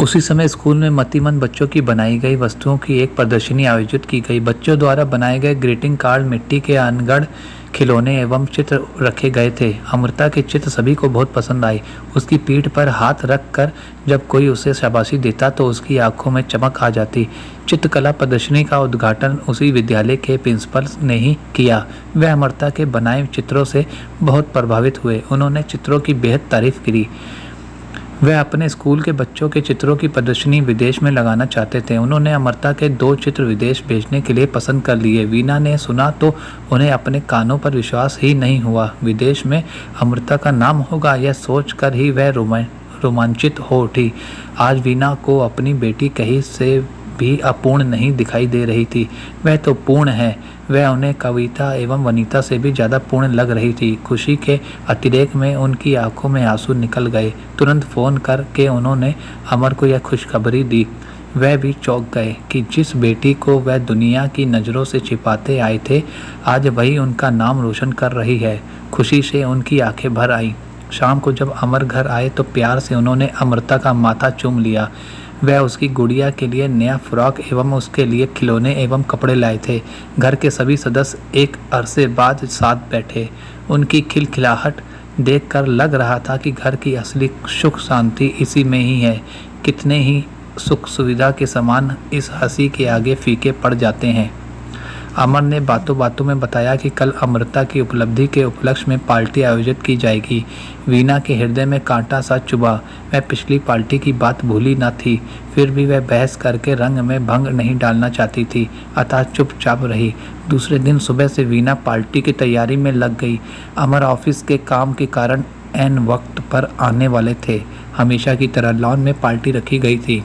उसी समय स्कूल में मतिमंद बच्चों की बनाई गई वस्तुओं की एक प्रदर्शनी आयोजित की गई। बच्चों द्वारा बनाए गए ग्रीटिंग कार्ड, मिट्टी के अनगढ़ खिलौने एवं चित्र रखे गए थे। अमृता के चित्र सभी को बहुत पसंद आई। उसकी पीठ पर हाथ रख कर जब कोई उसे शाबाशी देता तो उसकी आंखों में चमक आ जाती। चित्रकला प्रदर्शनी का उद्घाटन उसी विद्यालय के प्रिंसिपल ने ही किया। वह अमृता के बनाए चित्रों से बहुत प्रभावित हुए। उन्होंने चित्रों की बेहद तारीफ की। वह अपने स्कूल के बच्चों के चित्रों की प्रदर्शनी विदेश में लगाना चाहते थे। उन्होंने अमृता के 2 चित्र विदेश भेजने के लिए पसंद कर लिए। वीना ने सुना तो उन्हें अपने कानों पर विश्वास ही नहीं हुआ। विदेश में अमृता का नाम होगा, यह सोचकर ही वह रोमांचित हो उठी। आज वीना को अपनी बेटी कहीं से भी अपूर्ण नहीं दिखाई दे रही थी। वह तो पूर्ण है। वह उन्हें कविता एवं वनिता से भी ज़्यादा पूर्ण लग रही थी। खुशी के अतिरेक में उनकी आंखों में आंसू निकल गए। तुरंत फ़ोन करके उन्होंने अमर को यह खुशखबरी दी। वह भी चौंक गए कि जिस बेटी को वह दुनिया की नज़रों से छिपाते आए थे, आज वही उनका नाम रोशन कर रही है। खुशी से उनकी आंखें भर आईं। शाम को जब अमर घर आए तो प्यार से उन्होंने अमृता का माथा चूम लिया। वह उसकी गुड़िया के लिए नया फ्रॉक एवं उसके लिए खिलौने एवं कपड़े लाए थे। घर के सभी सदस्य एक अरसे बाद साथ बैठे। उनकी खिलखिलाहट देखकर लग रहा था कि घर की असली सुख शांति इसी में ही है। कितने ही सुख सुविधा के समान इस हंसी के आगे फीके पड़ जाते हैं। अमर ने बातों बातों में बताया कि कल अमृता की उपलब्धि के उपलक्ष्य में पार्टी आयोजित की जाएगी। वीना के हृदय में कांटा सा चुभा। वह पिछली पार्टी की बात भूली न थी, फिर भी वह बहस करके रंग में भंग नहीं डालना चाहती थी, अतः चुपचाप रही। दूसरे दिन सुबह से वीना पार्टी की तैयारी में लग गई। अमर ऑफिस के काम के कारण ऐन वक्त पर आने वाले थे। हमेशा की तरह लॉन में पार्टी रखी गई थी।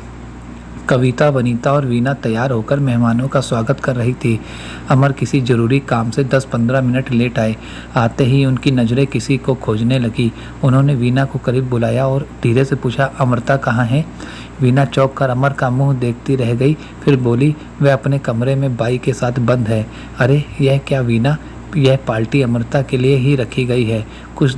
कविता, वनीता और वीना तैयार होकर मेहमानों का स्वागत कर रही थी। अमर किसी जरूरी काम से 10-15 मिनट लेट आए। आते ही उनकी नज़रें किसी को खोजने लगी। उन्होंने वीना को करीब बुलाया और धीरे से पूछा, अमृता कहाँ है? वीना चौंक कर अमर का मुंह देखती रह गई, फिर बोली, वह अपने कमरे में बाई के साथ बंद है। अरे यह क्या वीना, यह पार्टी अमृता के लिए ही रखी गई है। कुछ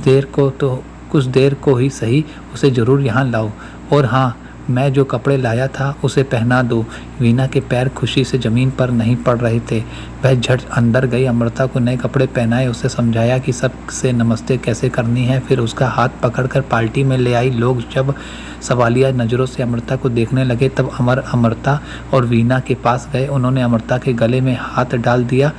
देर को ही सही उसे ज़रूर यहाँ लाओ। और हाँ, मैं जो कपड़े लाया था उसे पहना दो। वीना के पैर खुशी से ज़मीन पर नहीं पड़ रहे थे। वह झट अंदर गई, अमृता को नए कपड़े पहनाए, उसे समझाया कि सबसे नमस्ते कैसे करनी है, फिर उसका हाथ पकड़कर पार्टी में ले आई। लोग जब सवालिया नज़रों से अमृता को देखने लगे तब अमर अमृता और वीना के पास गए। उन्होंने अमृता के गले में हाथ डाल दिया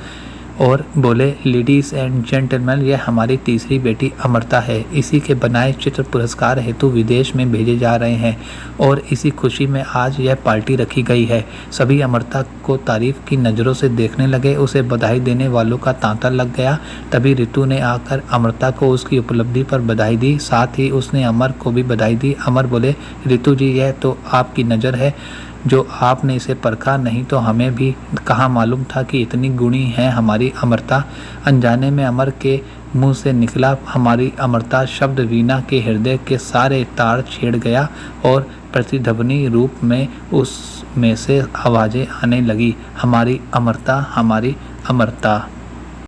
और बोले, लेडीज़ एंड जेंटलमैन, यह हमारी तीसरी बेटी अमृता है। इसी के बनाए चित्र पुरस्कार हेतु विदेश में भेजे जा रहे हैं और इसी खुशी में आज यह पार्टी रखी गई है। सभी अमृता को तारीफ की नज़रों से देखने लगे। उसे बधाई देने वालों का तांता लग गया। तभी ऋतु ने आकर अमृता को उसकी उपलब्धि पर बधाई दी। साथ ही उसने अमर को भी बधाई दी। अमर बोले, ऋतु जी, यह तो आपकी नज़र है जो आपने इसे परखा, नहीं तो हमें भी कहाँ मालूम था कि इतनी गुणी है हमारी अमृता। अनजाने में अमर के मुंह से निकला हमारी अमृता शब्द वीना के हृदय के सारे तार छेड़ गया और प्रतिध्वनि रूप में उसमें से आवाज़ें आने लगी, हमारी अमृता, हमारी अमृता।